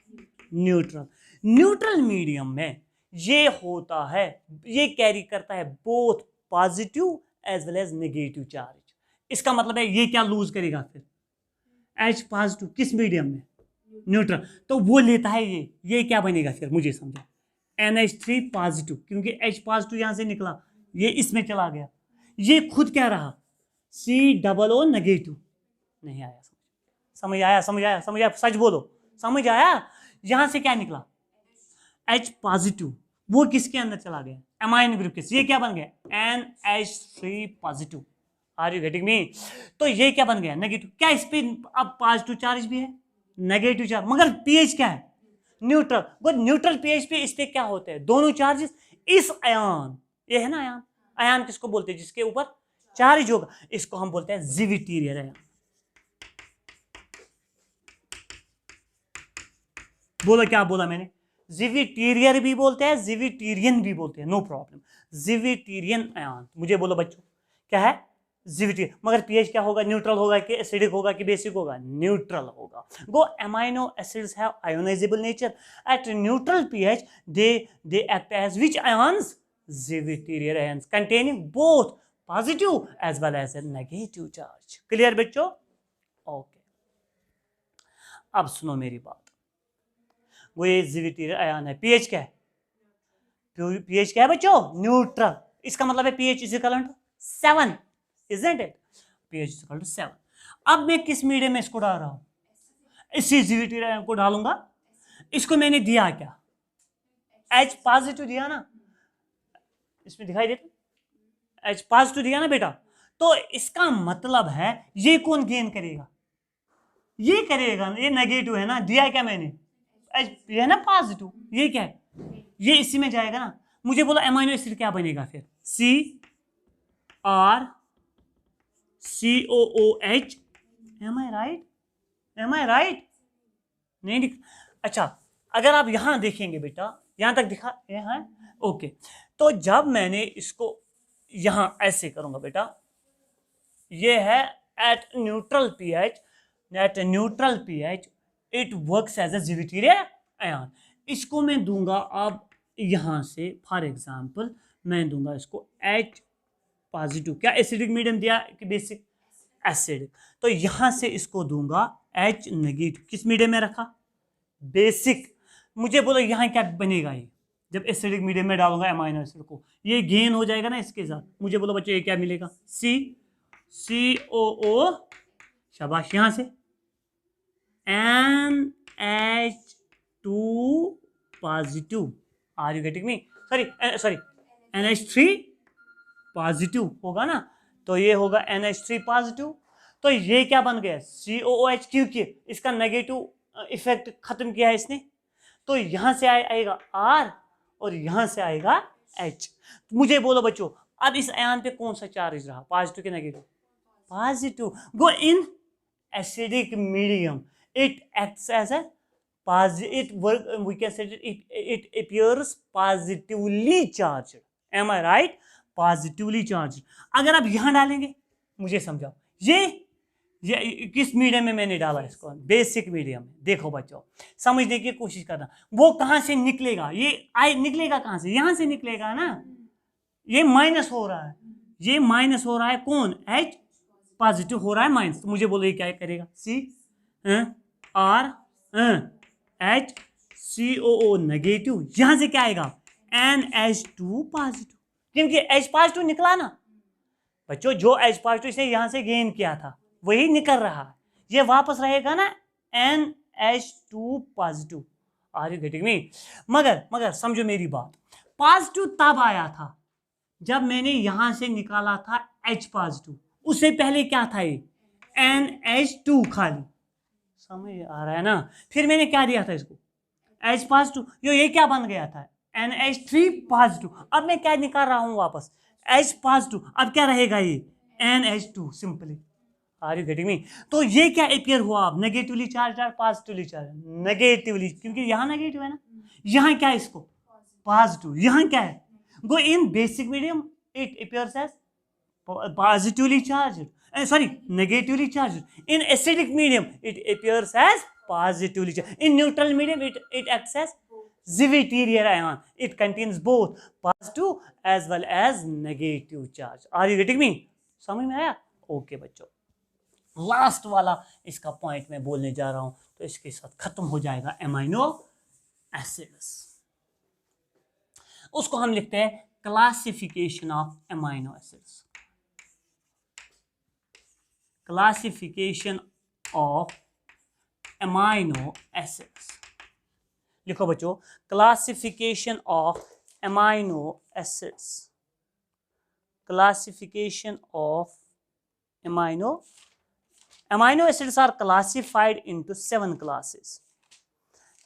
न्यूट्रल। न्यूट्रल मीडियम में ये होता है, ये कैरी करता है both positive as well as negative charge. इसका मतलब है ये क्या लूज करेगा फिर? H पॉजिटिव किस मीडियम में? न्यूट्रल। तो वो लेता है ये क्या बनेगा फिर? मुझे समझा। NH3 पॉजिटिव, क्योंकि H पॉजिटिव यहां से निकला, ये इसमें चला गया। ये खुद क्या रहा? COO negative. नहीं आया समझ? समझ आया? समझ आया? समझ आया? सच बोलो, समझ आया? यहां से क्या निकला? H positive. वो किसके अंदर चला गया? अमाइन ग्रुप के। ये क्या बन गया? NH3 positive. Are you getting me? तो ये क्या बन गया? नेगेटिव। क्या इस पे अब पॉजिटिव चार्ज भी है, नेगेटिव चार्ज, मगर पीएच क्या है? न्यूट्रल। वो न्यूट्रल पीएच पे इस पे क्या होते हैं? दोनों चार्जेस। इस आयन, ये है ना आयन, आयन किसको बोलते हैं? जिसके ऊपर चार्ज होगा, इसको हम बोलते हैं जिविटीरियर आयन। बोलो क्या बोला मैंने? जिविटीरियर भी बोलते हैं, जिविटीरियन भी बोलते हैं, नो प्रॉब्लम। जिविटीरियन आयन। मुझे बोलो बच्चों क्या है? जिविटीरियन। मगर पीएच क्या होगा? न्यूट्रल होगा कि एसिडिक होगा कि बेसिक होगा? न्यूट्रल होगा। Go amino acids have ionisable nature at neutral pH. They act as which ions? Zwitterion ions containing both positive as well as negative charge. Clear बच्चों? ओके, अब सुनो मेरी बात। वो ये जिविटीरियर आयन है। पीएच क्या है? पीएच क्या है बच्चों? न्यूट्रल। इसका मतलब है pH is equal to 7, isn't it? pH is equal to 7। अब मैं किस मीडियम में इसको डाल रहा हूं? इसी जिविटीरियर आयन को डालूंगा इसको मैंने दिया क्या, H पॉजिटिव दिया ना, इसमें दिखाई देता H पॉजिटिव दिया ना बेटा, तो इसका मतलब है ये कौन गेन करेगा, ये करेगा, ये नेगेटिव है ना, दिया क्या मैंने H, ये है ना पॉजिटिव, ये क्या है, ये इसी में जाएगा ना। मुझे बोला एमाइनो एसिड क्या बनेगा फिर, CrCOOH, एम आई राइट, नहीं अच्छा, अगर आप यहां देखेंगे बेटा, यहां तक दिखा, यहां ओके, तो जब मैंने इसको यहां ऐसे करूंगा बेटा, ये है at neutral pH it works as a zwitterion ion, इसको मैं दूंगा अब यहां से, फॉर एग्जांपल मैं दूंगा इसको H पॉजिटिव, क्या एसिडिक मीडियम दिया कि बेसिक, एसिडिक, तो यहां से इसको दूंगा H नेगेटिव, किस मीडियम में रखा, बेसिक। मुझे बोलो यहाँ क्या बनेगा, ये जब एसिडिक मीडियम में डालूंगा अमाइनो एसिड को, ये गेन हो जाएगा ना इसके साथ, मुझे बोलो बच्चों ये क्या मिलेगा, COO, शाबाश, यहां से NH2 positive, are you getting me, sorry NH3 positive होगा ना, तो ये होगा NH3 पॉजिटिव, तो ये क्या बन गया COOH, क्योंकि इसका नेगेटिव इफेक्ट खत्म किया है इसने, तो यहां से आएगा R और यहां से आएगा H। मुझे बोलो बच्चों अब इस आयन पे कौन सा चार्ज रहा, पॉजिटिव के negative, positive, go in acidic medium it acts as a we can say it appears positively charged, am I right, positively charge. अगर आप यहां डालेंगे, मुझे समझाओ, ये किस मीडियम में मैंने डाला इसको, बेसिक मीडियम में, देखो बच्चों समझने की कोशिश करना, वो कहां से निकलेगा, ये निकलेगा कहां से, यहां से निकलेगा ना, ये माइनस हो रहा है, ये माइनस हो रहा है, कौन H पॉजिटिव हो रहा है माइनस, तो मुझे बोलो ये क्या करेगा, CrHCOO नेगेटिव, यहां से क्या आएगा NH2 पॉजिटिव, क्योंकि H पॉजिटिव निकला ना बच्चों, जो H पॉजिटिव से यहां से गेन किया था वही निकल रहा है, ये वापस रहेगा ना NH2 positive, are you getting me, मगर समझो मेरी बात, पॉजिटिव तब आया था जब मैंने यहां से निकाला था H पॉजिटिव, उससे पहले क्या था ये NH2 खाली, समझ आ रहा है ना, फिर मैंने क्या दिया था इसको H पॉजिटिव, ये क्या बन गया था NH3 पॉजिटिव, अब मैं क्या निकाल रहा हूं वापस H पॉजिटिव, अब क्या रहेगा ये NH2 simply, are you getting me, तो ये क्या अपियर हुआ, अब नेगेटिवली चार्ज और पॉजिटिवली चार्ज, नेगेटिवली, क्योंकि यहां नेगेटिव है ना, यहां क्या है इसको पॉजिटिव, यहां क्या है, go in basic medium it appears as positively charged, negatively charged, in acidic medium it appears as positively charged, in neutral medium it acts as Zwitterier ion, it contains both positive as well as negative charge, are you getting me, समझ में आया, okay बच्चों, last वाला इसका point मैं बोलने जा रहा हूं, तो इसके साथ खत्म हो जाएगा अमाइनो एसिड्स, उसको हम लिखते हैं classification of amino acids, classification of amino acids, लिखो बच्चों classification of amino acids, classification of amino acids are classified into 7 classes,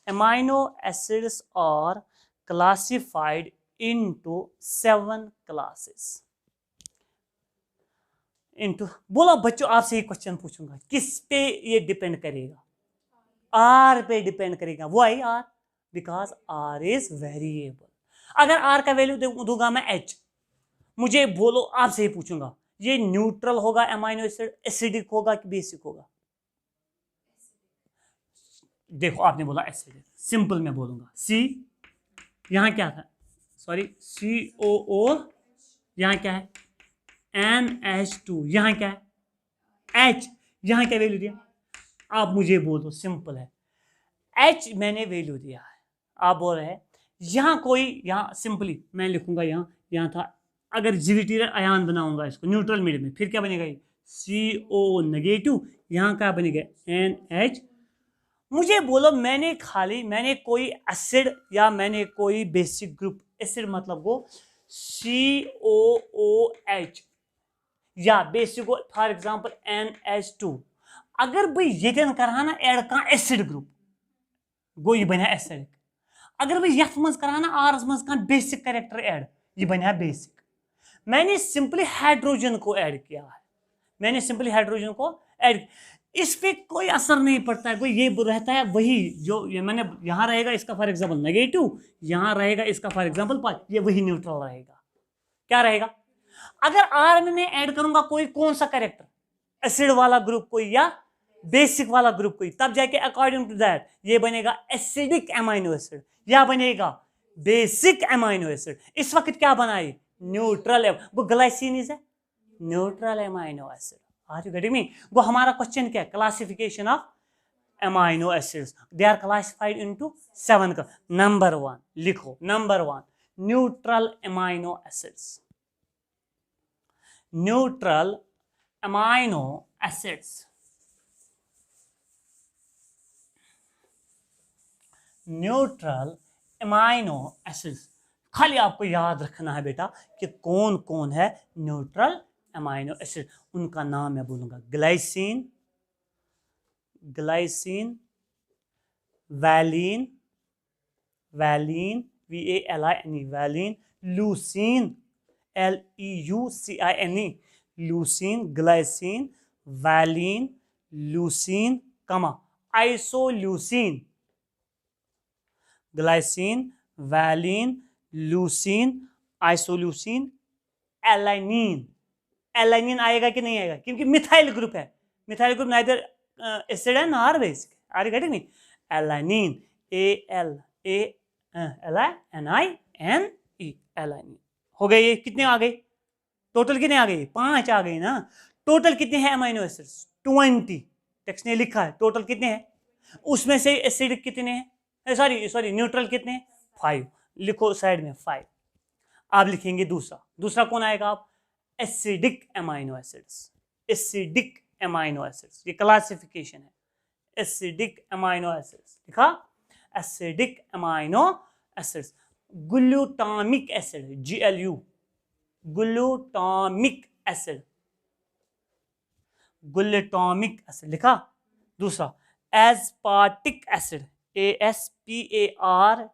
amino acids are classified into 7 classes, into, बोलो बच्चों आपसे ये क्वेश्चन पूछूंगा, किस पे ये डिपेंड करेगा, आर पे डिपेंड करेगा, वो आई R, because R is variable, अगर आर का वैल्यू दूंगा मैं H, मुझे बोलो आपसे ही पूछूंगा ये न्यूट्रल होगा अमाइनो एसिड, एसिडिक होगा कि बेसिक होगा, देखो आपने बोला एसिडिक, सिंपल मैं बोलूंगा C, यहां क्या था, सॉरी COO, यहां क्या है NH2, यहां क्या है H, यहां क्या वैल्यू दिया, आप मुझे बोलो, सिंपल है, H मैंने वैल्यू दिया है, आप बोल रहे हैं यहां कोई, यहां सिंपली मैं लिखूंगा, यहां था, अगर ज़िविटेरियर आयन बनाऊंगा इसको न्यूट्रल मीडियम में, फिर क्या बनेगा ये CO नेगेटिव, यहां क्या बनेगा NH, मुझे बोलो मैंने कोई एसिड या मैंने कोई बेसिक ग्रुप, एसिड मतलब वो COOH या बेसिक फॉर एग्जांपल NH2, अगर भाई ये कराना ऐड का एसिड ग्रुप गो ये बना एसिड, अगर भाई यथ मज कराना आरस मज का बेसिक कैरेक्टर ऐड ये बना बेसिक। मैंने सिंपली हाइड्रोजन को ऐड किया है, मैंने सिंपली हाइड्रोजन को ऐड, इस पे कोई असर नहीं पड़ता है, कोई ये रहता है वही जो ये मैंने यहाँ रहेगा इसका फॉर एग्जांपल नेगेटिव, यहाँ रहेगा इसका फॉर एग्जांपल ये वही न्यूट्रल रहेगा। क्या रहेगा? अगर आर में ऐड करूंगा कोई कौन सा कैरेक्टर, एसिड वाला ग्रुप कोई या बेसिक वाला ग्रुप कोई, तब जाके अकॉर्डिंग टू दैट ये बनेगा एसिडिक अमाइनो एसिड या बनेगा बेसिक अमाइनो एसिड। इस वक्त क्या बनाए? न्यूट्रल। वो glycine is a neutral amino acid. Are you getting me? वो हमारा क्वेश्चन क्या है? Classification of amino acids, they are classified into 7। Number 1 लिखो, number 1 neutral amino acids, neutral amino acids, neutral amino acids. खाली आपको याद रखना है बेटा कि कौन कौन है न्यूट्रल अमाइनो एसिड, उनका नाम मैं बोलूंगा glycine, glycine, valine, valine VALIN, valine, leucine LEUCINE, leucine, glycine, valine, leucine, isoleucine, glycine, valine, leucine, isoleucine, alanine. Alanine आएगा कि नहीं आएगा? क्योंकि मिथाइल ग्रुप है, मिथाइल ग्रुप नाइदर एसिड है nor basic. Are you getting me? Alanine, ALANINE, alanine. हो गए ये? कितने आ गए टोटल? कितने आ गए? 5 आ गए ना। टोटल कितने हैं अमाइनो एसिड्स? 20। टेक्स्ट ने लिखा है टोटल कितने हैं, उसमें से एसिडिक कितने हैं, सॉरी न्यूट्रल कितने हैं? 5। लिखो साइड में 5। आप लिखेंगे दूसरा कौन आएगा? आप acidic amino acids, acidic amino acids, ये क्लासिफिकेशन है। एसिडिक अमाइनो एसिड्स लिखा, acidic amino acids. Glutamic acid, GLU, glutamic acid, glutamic acid लिखा। दूसरा aspartic acid, ASPARTIC,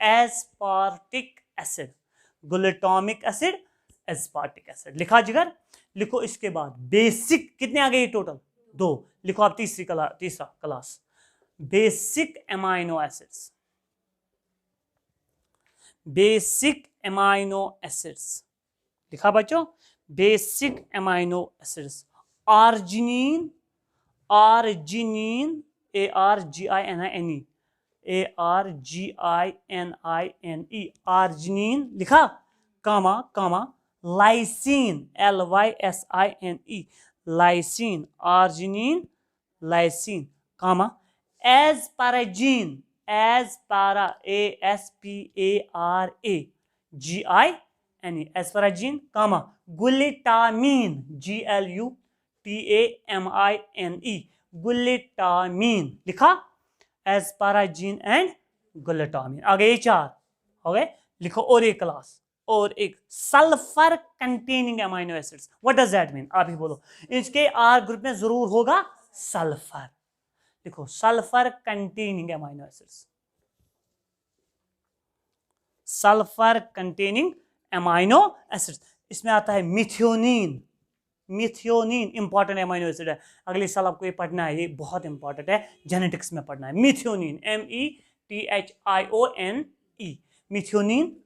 aspartic acid, glutamic acid, aspartic acid लिखा जिगर। लिखो इसके बाद बेसिक कितने आ गए टोटल? 2। लिखो आप तीसरा class basic amino acids, basic amino acids लिखा बच्चों, basic amino acids. Arginine, arginine, ARGININE, ARGININE, arginine लिखा, lysine, LYSINE, lysine, arginine, lysine, asparagine, aspara, ASPARAGINE, asparagine, glutamine, GLUTAMINE, glutamine लिखा, एस्पाराजिन एंड ग्लूटामीन। आ गए 4 हो गए। लिखो और एक क्लास, और एक sulphur containing amino acids. What does that mean? आप ही बोलो। इसके आर ग्रुप में जरूर होगा सल्फर। लिखो sulphur containing amino acids, sulphur containing amino acids. इसमें आता है methionine, methionine important amino acid है, अगले साल आपको ये पढ़ना है, ये बहुत इंपॉर्टेंट है, जेनेटिक्स में पढ़ना है। Methionine, METHIONE, methionine,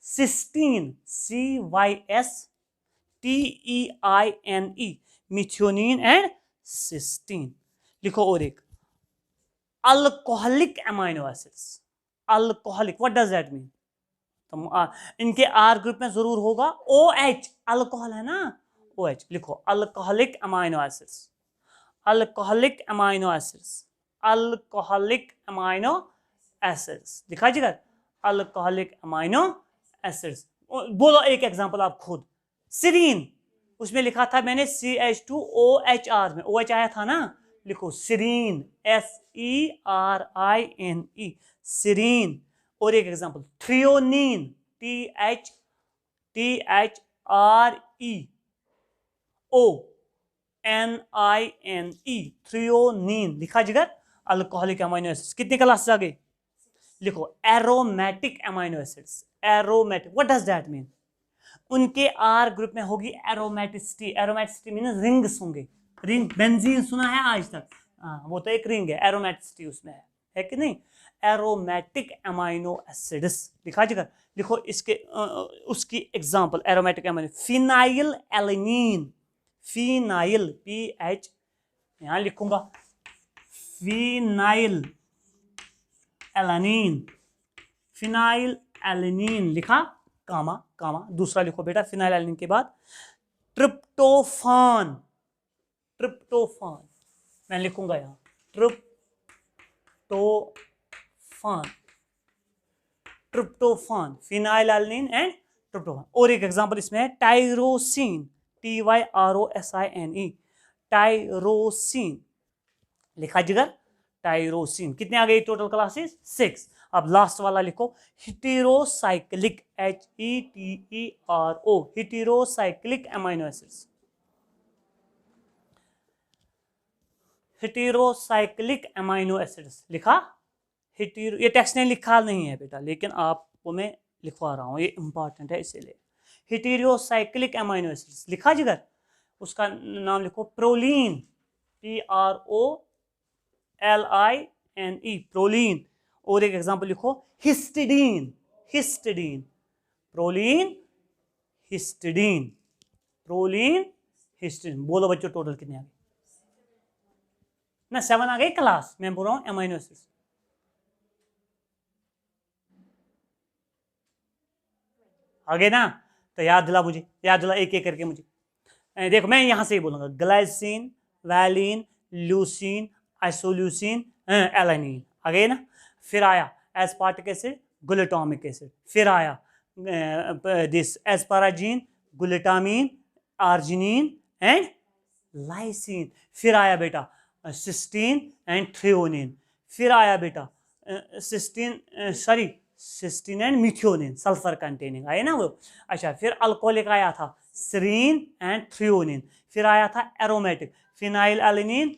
cysteine, CYSTEINE, methionine and cysteine. लिखो और एक alcoholic amino acids, alcoholic, what does that mean? तो इनके आर ग्रुप में जरूर होगा OH, अल्कोहल है ना, OH। लिखो alcoholic amino acids, alcoholic amino acids, alcoholic amino acids लिखा जिगर, अल्कोहलिक अमाइनो एसिड्स। बोलो एक एग्जांपल आप खुद। सीरीन, उसमें लिखा था मैंने CH2OHR में OH आया था ना, लिखो सिरीन, SERINE, सिरीन। और एक एग्जांपल थ्रियोनीन, THREONINE, थ्रियोनीन लिखा जिगर। अल्कोहलिक अमाइनो एसिड्स कितने क्लासेस आ गए? लिखो aromatic amino acids, aromatic, what does that mean? उनके आर ग्रुप में होगी एरोमेटिसिटी, एरोमेटिसिटी मीन रिंग्स होंगे, रिंग, बेंजीन सुना है आज तक? वो तो एक रिंग है, एरोमेटिसिटी उसमें है कि नहीं? एरोमेटिक अमाइनो एसिड्स लिखा जिगर। लिखो इसके उसकी example aromatic amino, phenyl alanine, phenyl, PH यहां लिखूंगा, फिनाइल एलानिन, फिनाइल एलानिन लिखा, कामा कामा। दूसरा लिखो बेटा फिनाइल एलानिन के बाद ट्रिप्टोफान, ट्रिप्टोफान मैं लिखूंगा यहां, tryptophan, tryptophan, phenyl alanine and tryptophan. और एक एग्जांपल इसमें है टायरोसिन, TYROSINE, टायरोसिन लिखा जिगर, टायरोसिन। कितने आ गए टोटल क्लासेस? 6। अब लास्ट वाला लिखो heterocyclic, HETERO, heterocyclic amino acids, heterocyclic amino acids लिखा। हेटेरो, ये टेक्स्ट ने लिखा नहीं है बेटा, लेकिन आपको मैं लिखवा रहा हूं, ये इंपॉर्टेंट है इसीलिए। हेटेरोसाइक्लिक अमाइनो एसिड्स लिखा जिगर। उसका नाम लिखो प्रोलीन, PROLINE, प्रोलीन। और एक एग्जांपल लिखो histidine, histidine, proline, histidine, proline, histidine. बोलो बच्चों टोटल कितने आ गए? ना 7 आ गए क्लास, मैं बोल रहा हूं अमाइनो एसिड्स। आगे ना, तो याद दिला मुझे, याद दिला एक एक करके मुझे। देखो मैं यहां से ही बोलूंगा, glycine, valine, leucine, isoleucine, alanine आ गए ना। फिर आया एस्पार्टिक एसिड, ग्लूटामिक एसिड। फिर आया this asparagine, glutamine, arginine and lysine. फिर आया बेटा सिस्टीन एंड थ्रियोनिन। फिर आया बेटा cysteine, sorry cysteine and methionine, sulphur containing आए ना वो। अच्छा फिर अल्कोहलिक आया था सेरीन एंड थ्रियोनिन। फिर आया था aromatic, phenyl alanine,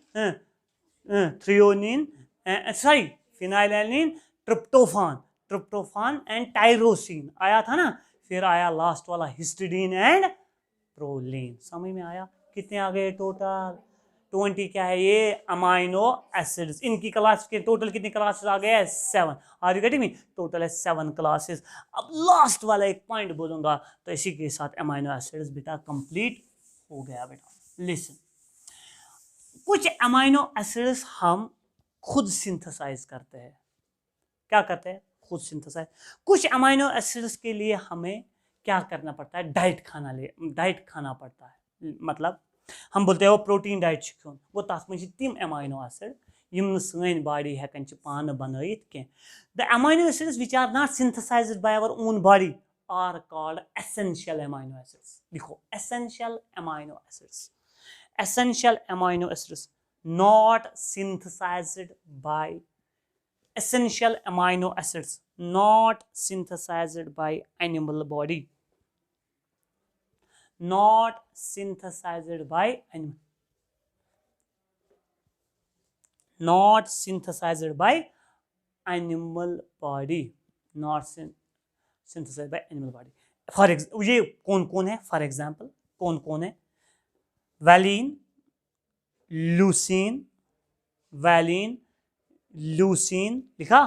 threonine, sorry phenyl alanine, tryptophan, tryptophan and tyrosine आया था ना। फिर आया लास्ट वाला हिस्टिडीन एंड प्रोलीन। समझ में आया? कितने आ गए टोटल? 20 क्या है ये? अमाइनो एसिड्स। इनकी क्लास के टोटल कितनी क्लासेस आ गए? 7। Are you getting me? Total है 7 क्लासेस। अब लास्ट वाला एक पॉइंट बोलूंगा, तो इसी के साथ अमाइनो एसिड्स बेटा कंप्लीट हो गया बेटा। लिसन, कुछ अमाइनो एसिड्स हम खुद सिंथेसाइज करते हैं। क्या करते हैं? खुद सिंथेसाइज। कुछ अमाइनो एसिड्स के लिए हमें क्या करना पड़ता है? डाइट खाना पड़ता है। मतलब हम बोलते हैं वो प्रोटीन डाइट खेन, वो तथ में तम अमाइनो एसिड यम सन बॉडी हेकन पान बनाइथ कह। The amino acids which are not synthesised by our own body are called essential amino acids. लिखो essential amino acids, essential amino acids not synthesized by, essential amino acids not synthesized by animal body, not synthesized by animal, not synthesized by animal body, not synthesized by animal body। For ये कौन कौन है? For example कौन कौन है? Valine, leucine, valine, leucine लिखा,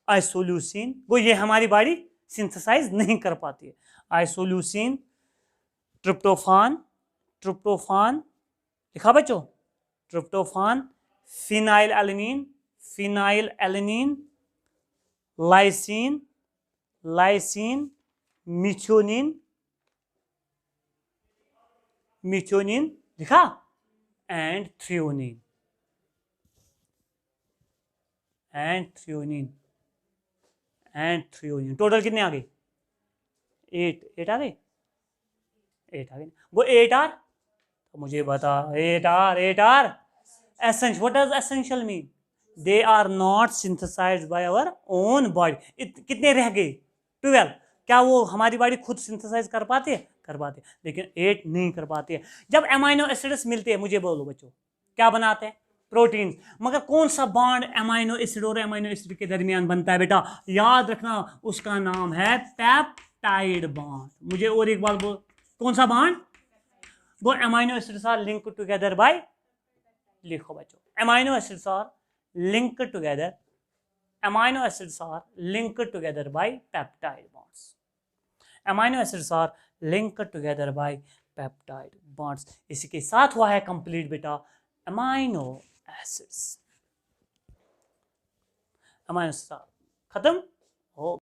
isoleucine, वो ये हमारी बॉडी सिंथेसाइज नहीं कर पाती है। आइसोल्यूसिन, ट्रिप्टोफान, ट्रिप्टोफान लिखा बच्चों, tryptophan, phenylalanine, phenylalanine, lysine, lysine, methionine, methionine लिखा, and threonine, and threonine, and threonine. Total कितने आ गए? 8 आ गए, 8 आ गए। वो 8 आर, तो मुझे बता 8 are essential. What does essential mean? They are not synthesized by our own body. कितने रह गए? 12. क्या वो हमारी बॉडी खुद सिंथेसाइज कर पाते हैं? कर पाते हैं, लेकिन 8 नहीं कर पाते हैं। जब अमाइनो एसिड्स मिलते हैं, मुझे बोलो बच्चों, क्या बनाते हैं? प्रोटीन। मगर कौन सा बॉन्ड अमाइनो एसिड और अमाइनो एसिड के दरमियान बनता है बेटा? याद रखना, उसका नाम है पेप्टाइड बॉन्ड। मुझे और एक बार बोल, कौन सा बॉन्ड? वो amino acids are linked together by, लिखो बच्चों, amino acids are linked together, amino acids are linked together by peptide bonds. Amino acids are linked together by peptide bonds. इसी के साथ हुआ है कंप्लीट बेटा amino acids. amino acids खत्म हो